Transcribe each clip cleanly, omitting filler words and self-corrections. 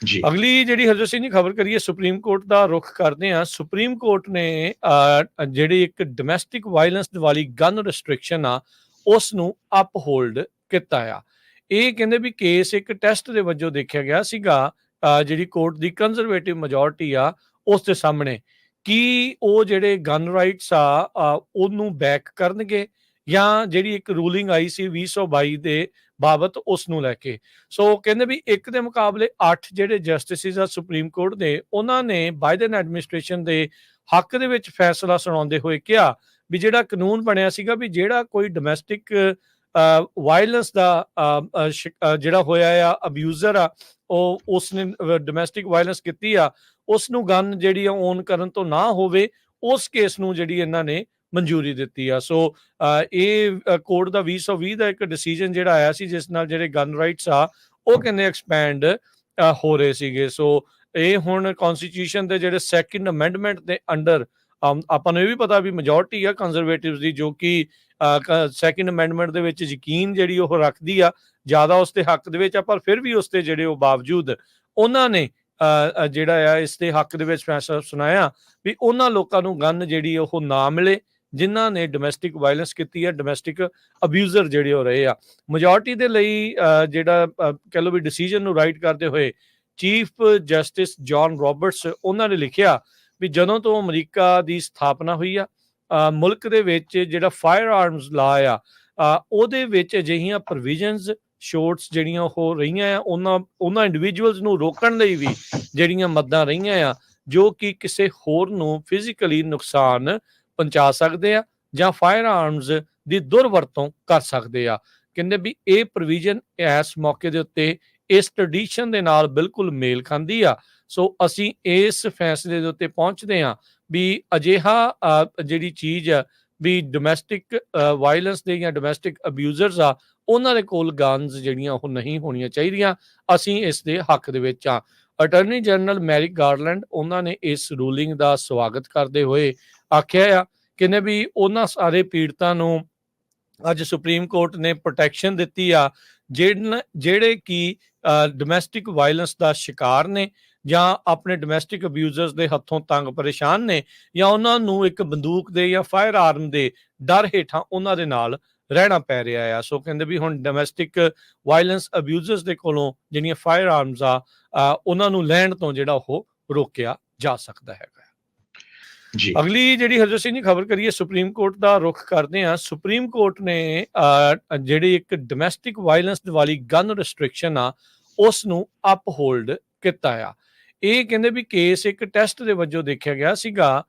ਜੀ। ਅਗਲੀ ਜਿਹੜੀ ਹਰਜੋਤ ਸਿੰਘ ਜੀ ਖਬਰ ਕਰੀਏ ਸੁਪਰੀਮ ਕੋਰਟ ਦਾ ਰੁਖ ਕਰਦੇ ਹਾਂ। ਸੁਪਰੀਮ ਕੋਰਟ ਨੇ ਜਿਹੜੀ ਇੱਕ ਡੋਮੈਸਟਿਕ ਵਾਇਲੈਂਸ ਵਾਲੀ ਗਨ ਰਿਸਟ੍ਰਿਕਸ਼ਨ ਆ ਉਸ ਨੂੰ ਅਪਹੋਲਡ ਕੀਤਾ ਆ। ਇਹ ਕਹਿੰਦੇ ਵੀ ਕੇਸ ਇੱਕ ਟੈਸਟ ਦੇ ਵਜੋਂ ਦੇਖਿਆ ਗਿਆ ਸੀਗਾ ਜਿਹੜੀ ਕੋਰਟ ਦੀ ਕੰਜ਼ਰਵੇਟਿਵ ਮੈਜੋਰਟੀ ਆ ਉਸ ਦੇ ਸਾਹਮਣੇ ਕੀ ਉਹ ਜਿਹੜੇ ਗਨ ਰਾਈਟਸ ਆ ਉਹਨੂੰ ਬੈਕ ਕਰਨਗੇ ਜਾਂ ਜਿਹੜੀ ਇੱਕ ਰੂਲਿੰਗ ਆਈ ਸੀ 2022 ਦੇ ਬਾਬਤ ਉਸ ਨੂੰ ਲੈ ਕੇ। ਸੋ ਕਹਿੰਦੇ ਵੀ ਇੱਕ ਦੇ ਮੁਕਾਬਲੇ 8 ਜਿਹੜੇ ਜਸਟਿਸਿਸ ਆ ਸੁਪਰੀਮ ਕੋਰਟ ਦੇ ਉਹਨਾਂ ਨੇ ਬਾਈਡਨ ਐਡਮਿਨਿਸਟ੍ਰੇਸ਼ਨ ਦੇ ਹੱਕ ਦੇ ਵਿੱਚ ਫੈਸਲਾ ਸੁਣਾਉਂਦੇ ਹੋਏ ਕਿਹਾ ਵੀ ਜਿਹੜਾ ਕਾਨੂੰਨ ਬਣਿਆ ਸੀਗਾ ਵੀ ਜਿਹੜਾ ਕੋਈ ਡੋਮੈਸਟਿਕ ਵਾਇਲੈਂਸ ਦਾ ਜਿਹੜਾ ਹੋਇਆ ਆ ਅਬਿਊਜ਼ਰ ਆ ਉਹ ਉਸਨੇ ਡੋਮੈਸਟਿਕ ਵਾਇਲੈਂਸ ਕੀਤੀ ਆ ਉਸ ਨੂੰ ਗਨ ਜਿਹੜੀ ਆ ਓਨ ਕਰਨ ਤੋਂ ਨਾ ਹੋਵੇ ਉਸ ਕੇਸ ਨੂੰ ਜਿਹੜੀ ਇਹਨਾਂ ਨੇ ਮਨਜ਼ੂਰੀ ਦਿੱਤੀ ਆ। ਸੋ ਇਹ ਕੋਰਟ ਦਾ 2020 ਦਾ ਇੱਕ ਡਿਸੀਜਨ ਜਿਹੜਾ ਆਇਆ ਸੀ ਜਿਸ ਨਾਲ ਜਿਹੜੇ ਗਨ ਰਾਈਟਸ ਆ ਉਹ ਕਹਿੰਦੇ ਐਕਸਪੈਂਡ ਹੋ ਰਹੇ ਸੀਗੇ। ਸੋ ਇਹ ਹੁਣ ਕਨਸਟੀਟਿਊਸ਼ਨ ਦੇ ਜਿਹੜੇ ਸੈਕੰਡ ਅਮੈਂਡਮੈਂਟ ਦੇ ਅੰਡਰ ਆਪਾਂ ਨੂੰ ਇਹ ਵੀ ਪਤਾ ਵੀ ਮੈਜੋਰਟੀ ਆ ਕੰਜ਼ਰਵੇਟਿਵਸ ਦੀ ਜੋ ਕਿ ਸੈਕੰਡ ਅਮੈਂਡਮੈਂਟ ਦੇ ਵਿੱਚ ਯਕੀਨ ਜਿਹੜੀ ਉਹ ਰੱਖਦੀ ਆ ਜ਼ਿਆਦਾ ਉਸ ਦੇ ਹੱਕ ਦੇ ਵਿੱਚ ਆ, ਪਰ ਫਿਰ ਵੀ ਉਸ ਦੇ ਜਿਹੜੇ ਉਹ ਬਾਵਜੂਦ ਉਹਨਾਂ ਨੇ ਜਿਹੜਾ ਆ ਇਸ ਦੇ ਹੱਕ ਦੇ ਵਿੱਚ ਫੈਸਲਾ ਸੁਣਾਇਆ ਵੀ ਉਹਨਾਂ ਲੋਕਾਂ ਨੂੰ ਗਨ ਜਿਹੜੀ ਉਹ ਨਾ ਮਿਲੇ ਜਿਨ੍ਹਾਂ ਨੇ ਡੋਮੈਸਟਿਕ ਵਾਇਲੈਂਸ ਕੀਤੀ ਹੈ, ਡੋਮੈਸਟਿਕ ਅਬਿਊਜ਼ਰ ਜਿਹੜੇ ਹੋ ਰਹੇ ਆ। ਮੈਜੋਰਟੀ ਦੇ ਲਈ ਜਿਹੜਾ ਕਹਿ ਲਓ ਵੀ ਡਿਸੀਜਨ ਨੂੰ ਰਾਈਟ ਕਰਦੇ ਹੋਏ ਚੀਫ ਜਸਟਿਸ ਜੌਨ ਰੋਬਰਟਸ ਉਹਨਾਂ ਨੇ ਲਿਖਿਆ ਵੀ ਜਦੋਂ ਤੋਂ ਅਮਰੀਕਾ ਦੀ ਸਥਾਪਨਾ ਹੋਈ ਆ ਮੁਲਕ ਦੇ ਵਿੱਚ ਜਿਹੜਾ ਫਾਇਰ ਆਰਮਸ ਲਾ ਆ ਉਹਦੇ ਵਿੱਚ ਅਜਿਹੀਆਂ ਪ੍ਰੋਵੀਜ਼ਨਸ ਸ਼ੋਰਟਸ ਜਿਹੜੀਆਂ ਹੋ ਰਹੀਆਂ ਆ ਉਹਨਾਂ ਇੰਡੀਵਿਜੂਅਲਸ ਨੂੰ ਰੋਕਣ ਲਈ ਵੀ ਜਿਹੜੀਆਂ ਮੱਦਾਂ ਰਹੀਆਂ ਆ ਜੋ ਕਿ ਕਿਸੇ ਹੋਰ ਨੂੰ ਫਿਜ਼ੀਕਲੀ ਨੁਕਸਾਨ ਪਹੁੰਚਾ ਸਕਦੇ ਆ ਜਾਂ ਫਾਇਰ ਆਰਮਸ ਦੀ ਦੁਰਵਰਤੋਂ ਕਰ ਸਕਦੇ ਆ। ਕਹਿੰਦੇ ਵੀ ਇਹ ਪ੍ਰੋਵੀਜ਼ਨ ਇਸ ਮੌਕੇ ਦੇ ਉੱਤੇ ਇਸ ਟ੍ਰੈਡੀਸ਼ਨ ਦੇ ਨਾਲ ਬਿਲਕੁਲ ਮੇਲ ਖਾਂਦੀ ਆ। ਸੋ ਅਸੀਂ ਇਸ ਫੈਸਲੇ ਦੇ ਉੱਤੇ ਪਹੁੰਚਦੇ ਹਾਂ ਵੀ ਅਜਿਹਾ ਜਿਹੜੀ ਚੀਜ਼ ਆ ਵੀ ਡੋਮੈਸਟਿਕ ਵਾਇਲੈਂਸ ਦੇ ਜਾਂ ਡੋਮੈਸਟਿਕ ਅਬਿਊਜ਼ਰਸ ਆ ਉਹਨਾਂ ਦੇ ਕੋਲ ਗਨਸ ਜਿਹੜੀਆਂ ਉਹ ਨਹੀਂ ਹੋਣੀਆਂ ਚਾਹੀਦੀਆਂ। ਅਸੀਂ ਇਸ ਦੇ ਹੱਕ ਦੇ ਵਿੱਚ ਆ। ਅਟਾਰਨੀ ਜਨਰਲ ਮੈਰਿਕ ਗਾਰਲੈਂਡ ਉਹਨਾਂ ਨੇ ਇਸ ਰੂਲਿੰਗ ਦਾ ਸਵਾਗਤ ਕਰਦੇ ਹੋਏ ਆਖਿਆ ਆ ਕਹਿੰਦੇ ਵੀ ਉਹਨਾਂ ਸਾਰੇ ਪੀੜਤਾਂ ਨੂੰ ਅੱਜ ਸੁਪਰੀਮ ਕੋਰਟ ਨੇ ਪ੍ਰੋਟੈਕਸ਼ਨ ਦਿੱਤੀ ਆ ਜਿਹੜੇ ਕਿ ਡੋਮੈਸਟਿਕ ਵਾਇਲੈਂਸ ਦਾ ਸ਼ਿਕਾਰ ਨੇ ਜਾਂ ਆਪਣੇ ਡੋਮੈਸਟਿਕ ਅਬਿਊਜ਼ਰਸ ਦੇ ਹੱਥੋਂ ਤੰਗ ਪਰੇਸ਼ਾਨ ਨੇ ਜਾਂ ਉਹਨਾਂ ਨੂੰ ਇੱਕ ਬੰਦੂਕ ਦੇ ਜਾਂ ਫਾਇਰ ਆਰਮ ਦੇ ਡਰ ਹੇਠਾਂ ਉਹਨਾਂ ਦੇ ਨਾਲ ਰਹਿਣਾ ਪੈ ਰਿਹਾ ਆ। ਸੋ ਕਹਿੰਦੇ ਵੀ ਹੁਣ ਡੋਮੈਸਟਿਕ ਵਾਇਲੈਂਸ ਅਬਿਊਜ਼ਰਸ ਦੇ ਕੋਲੋਂ ਜਿਹੜੀਆਂ ਫਾਇਰ ਆਰਮਸ ਆ ਉਹਨਾਂ ਨੂੰ ਲੈਣ ਤੋਂ ਜਿਹੜਾ ਉਹ ਰੋਕਿਆ ਜਾ ਸਕਦਾ ਹੈਗਾ। ਜੀ। ਅਗਲੀ ਜਿਹੜੀ ਹਰਜੋਤ ਸਿੰਘ ਜੀ ਖਬਰ ਕਰੀਏ ਸੁਪਰੀਮ ਕੋਰਟ ਦਾ ਰੁਖ ਕਰਦੇ ਹਾਂ। ਸੁਪਰੀਮ ਕੋਰਟ ਨੇ ਜਿਹੜੀ ਇੱਕ ਡੋਮੈਸਟਿਕ ਵਾਇਲੈਂਸ ਵਾਲੀ ਗਨ ਰਿਸਟ੍ਰਿਕਸ਼ਨ ਆ ਉਸ ਨੂੰ ਅਪਹੋਲਡ ਕੀਤਾ ਆ। ਇਹ ਕਹਿੰਦੇ ਵੀ ਕੇਸ ਇੱਕ ਟੈਸਟ ਦੇ ਵਜੋਂ ਦੇਖਿਆ ਗਿਆ ਸੀਗਾ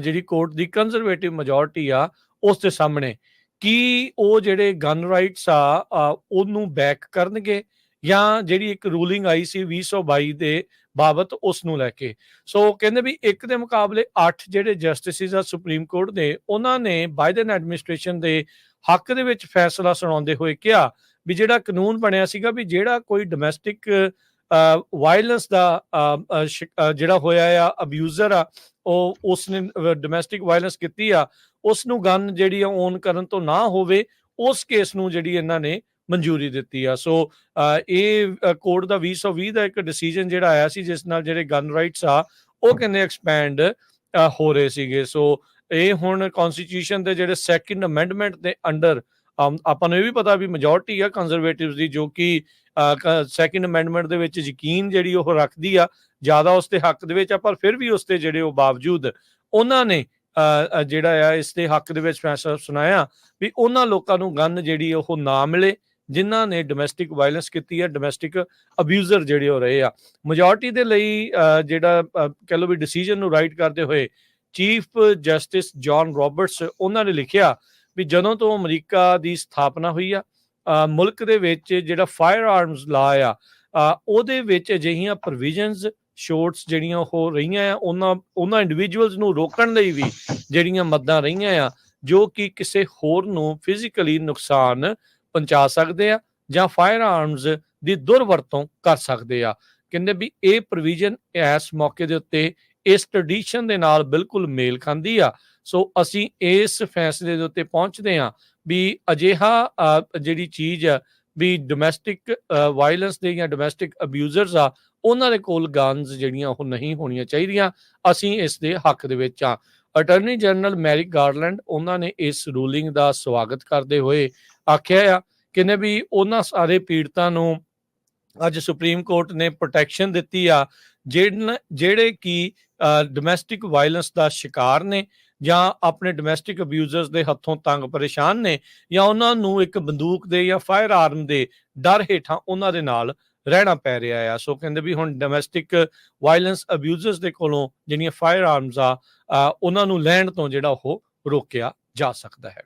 ਜਿਹੜੀ ਕੋਰਟ ਦੀ ਕੰਜ਼ਰਵੇਟਿਵ ਮੈਜੋਰਟੀ ਆ ਉਸ ਦੇ ਸਾਹਮਣੇ ਕੀ ਉਹ ਜਿਹੜੇ ਗਨ ਰਾਈਟਸ ਆ ਉਹਨੂੰ ਬੈਕ ਕਰਨਗੇ ਜਾਂ ਜਿਹੜੀ ਇੱਕ ਰੂਲਿੰਗ ਆਈ ਸੀ 2022 ਦੇ ਬਾਬਤ ਉਸ ਨੂੰ ਲੈ ਕੇ। ਸੋ ਕਹਿੰਦੇ ਵੀ ਇੱਕ ਦੇ ਮੁਕਾਬਲੇ 8 ਜਿਹੜੇ ਜਸਟਿਸਿਸ ਆ ਸੁਪਰੀਮ ਕੋਰਟ ਦੇ ਉਹਨਾਂ ਨੇ ਬਾਈਡਨ ਐਡਮਿਨਿਸਟ੍ਰੇਸ਼ਨ ਦੇ ਹੱਕ ਦੇ ਵਿੱਚ ਫੈਸਲਾ ਸੁਣਾਉਂਦੇ ਹੋਏ ਕਿਹਾ ਵੀ ਜਿਹੜਾ ਕਾਨੂੰਨ ਬਣਿਆ ਸੀਗਾ ਵੀ ਜਿਹੜਾ ਕੋਈ ਡੋਮੈਸਟਿਕ ਵਾਇਲੈਂਸ ਦਾ ਜਿਹੜਾ ਹੋਇਆ ਆ ਅਬਿਊਜ਼ਰ ਆ ਉਹ ਉਸਨੇ ਡੋਮੈਸਟਿਕ ਵਾਇਲੈਂਸ ਕੀਤੀ ਆ ਉਸ ਨੂੰ ਗਨ ਜਿਹੜੀ ਆ ਓਨ ਕਰਨ ਤੋਂ ਨਾ ਹੋਵੇ ਉਸ ਕੇਸ ਨੂੰ ਜਿਹੜੀ ਇਹਨਾਂ ਨੇ ਮਨਜ਼ੂਰੀ ਦਿੱਤੀ ਆ। ਸੋ ਇਹ ਕੋਰਟ ਦਾ 2020 ਦਾ ਇੱਕ ਡਿਸੀਜਨ ਜਿਹੜਾ ਆਇਆ ਸੀ ਜਿਸ ਨਾਲ ਜਿਹੜੇ ਗਨ ਰਾਈਟਸ ਆ ਉਹ ਕਹਿੰਦੇ ਐਕਸਪੈਂਡ ਹੋ ਰਹੇ ਸੀਗੇ। ਸੋ ਇਹ ਹੁਣ ਕਨਸਟੀਟਿਊਸ਼ਨ ਦੇ ਜਿਹੜੇ ਸੈਕੰਡ ਅਮੈਂਡਮੈਂਟ ਦੇ ਅੰਡਰ ਆਪਾਂ ਨੂੰ ਇਹ ਵੀ ਪਤਾ ਵੀ ਮੈਜੋਰਟੀ ਆ ਕੰਜ਼ਰਵੇਟਿਵਸ ਦੀ ਜੋ ਕਿ ਸੈਕੰਡ ਅਮੈਂਡਮੈਂਟ ਦੇ ਵਿੱਚ ਯਕੀਨ ਜਿਹੜੀ ਉਹ ਰੱਖਦੀ ਆ ਜ਼ਿਆਦਾ ਉਸ ਦੇ ਹੱਕ ਦੇ ਵਿੱਚ ਆ, ਪਰ ਫਿਰ ਵੀ ਉਸ ਦੇ ਜਿਹੜੇ ਉਹ ਬਾਵਜੂਦ ਉਹਨਾਂ ਨੇ ਜਿਹੜਾ ਆ ਇਸ ਦੇ ਹੱਕ ਦੇ ਵਿੱਚ ਫੈਸਲਾ ਸੁਣਾਇਆ ਵੀ ਉਹਨਾਂ ਲੋਕਾਂ ਨੂੰ ਗਨ ਜਿਹੜੀ ਉਹ ਨਾ ਮਿਲੇ ਜਿਨ੍ਹਾਂ ਨੇ ਡੋਮੈਸਟਿਕ ਵਾਇਲੈਂਸ ਕੀਤੀ ਹੈ, ਡੋਮੈਸਟਿਕ ਅਬਿਊਜ਼ਰ ਜਿਹੜੇ ਹੋ ਰਹੇ ਆ। ਮੈਜੋਰਟੀ ਦੇ ਲਈ ਜਿਹੜਾ ਕਹਿ ਲਓ ਵੀ ਡਿਸੀਜਨ ਨੂੰ ਰਾਈਟ ਕਰਦੇ ਹੋਏ ਚੀਫ ਜਸਟਿਸ ਜੌਨ ਰੋਬਰਟਸ ਉਹਨਾਂ ਨੇ ਲਿਖਿਆ ਵੀ ਜਦੋਂ ਤੋਂ ਅਮਰੀਕਾ ਦੀ ਸਥਾਪਨਾ ਹੋਈ ਆ ਮੁਲਕ ਦੇ ਵਿੱਚ ਜਿਹੜਾ ਫਾਇਰ ਆਰਮਸ ਲਾ ਆ ਉਹਦੇ ਵਿੱਚ ਅਜਿਹੀਆਂ ਪ੍ਰੋਵੀਜ਼ਨਸ ਸ਼ੋਰਟਸ ਜਿਹੜੀਆਂ ਹੋ ਰਹੀਆਂ ਆ ਉਹਨਾਂ ਇੰਡੀਵਿਜੂਅਲਸ ਨੂੰ ਰੋਕਣ ਲਈ ਵੀ ਜਿਹੜੀਆਂ ਮੱਦਾਂ ਰਹੀਆਂ ਆ ਜੋ ਕਿ ਕਿਸੇ ਹੋਰ ਨੂੰ ਫਿਜ਼ੀਕਲੀ ਨੁਕਸਾਨ ਪਹੁੰਚਾ ਸਕਦੇ ਆ ਜਾਂ ਫਾਇਰ ਆਰਮਸ ਦੀ ਦੁਰਵਰਤੋਂ ਕਰ ਸਕਦੇ ਆ। ਕਹਿੰਦੇ ਵੀ ਇਹ ਪ੍ਰੋਵੀਜ਼ਨ ਇਸ ਮੌਕੇ ਦੇ ਉੱਤੇ ਇਸ ਟ੍ਰੈਡੀਸ਼ਨ ਦੇ ਨਾਲ ਬਿਲਕੁਲ ਮੇਲ ਖਾਂਦੀ ਆ। ਸੋ ਅਸੀਂ ਇਸ ਫੈਸਲੇ ਦੇ ਉੱਤੇ ਪਹੁੰਚਦੇ ਹਾਂ ਵੀ ਅਜਿਹਾ ਜਿਹੜੀ ਚੀਜ਼ ਆ ਵੀ ਡੋਮੈਸਟਿਕ ਵਾਇਲੈਂਸ ਦੇ ਜਾਂ ਡੋਮੈਸਟਿਕ ਅਬਿਊਜ਼ਰਸ ਆ ਉਹਨਾਂ ਦੇ ਕੋਲ ਗਨਸ ਜਿਹੜੀਆਂ ਉਹ ਨਹੀਂ ਹੋਣੀਆਂ ਚਾਹੀਦੀਆਂ। ਅਸੀਂ ਇਸ ਦੇ ਹੱਕ ਦੇ ਵਿੱਚ ਆ। ਅਟਾਰਨੀ ਜਨਰਲ ਮੈਰਿਕ ਗਾਰਲੈਂਡ ਉਹਨਾਂ ਨੇ ਇਸ ਰੂਲਿੰਗ ਦਾ ਸਵਾਗਤ ਕਰਦੇ ਹੋਏ ਆਖਿਆ ਆ ਕਿ ਵੀ ਉਹਨਾਂ ਸਾਰੇ ਪੀੜਤਾਂ ਨੂੰ ਅੱਜ ਸੁਪਰੀਮ ਕੋਰਟ ਨੇ ਪ੍ਰੋਟੈਕਸ਼ਨ ਦਿੱਤੀ ਆ ਜਿਹੜੇ ਕਿ ਡੋਮੈਸਟਿਕ ਵਾਇਲੈਂਸ ਦਾ ਸ਼ਿਕਾਰ ਨੇ ਜਾਂ ਆਪਣੇ ਡੋਮੈਸਟਿਕ ਅਬਿਊਜ਼ਰਸ ਦੇ ਹੱਥੋਂ ਤੰਗ ਪਰੇਸ਼ਾਨ ਨੇ ਜਾਂ ਉਹਨਾਂ ਨੂੰ ਇੱਕ ਬੰਦੂਕ ਦੇ ਜਾਂ ਫਾਇਰ ਆਰਮ ਦੇ ਡਰ ਹੇਠਾਂ ਉਹਨਾਂ ਦੇ ਨਾਲ ਰਹਿਣਾ ਪੈ ਰਿਹਾ ਆ। ਸੋ ਕਹਿੰਦੇ ਵੀ ਹੁਣ ਡੋਮੈਸਟਿਕ ਵਾਇਲੈਂਸ ਅਬਿਊਜ਼ਰਸ ਦੇ ਕੋਲੋਂ ਜਿਹੜੀਆਂ ਫਾਇਰ ਆਰਮਸ ਆ ਉਹਨਾਂ ਨੂੰ ਲੈਣ ਤੋਂ ਜਿਹੜਾ ਉਹ ਰੋਕਿਆ ਜਾ ਸਕਦਾ ਹੈ।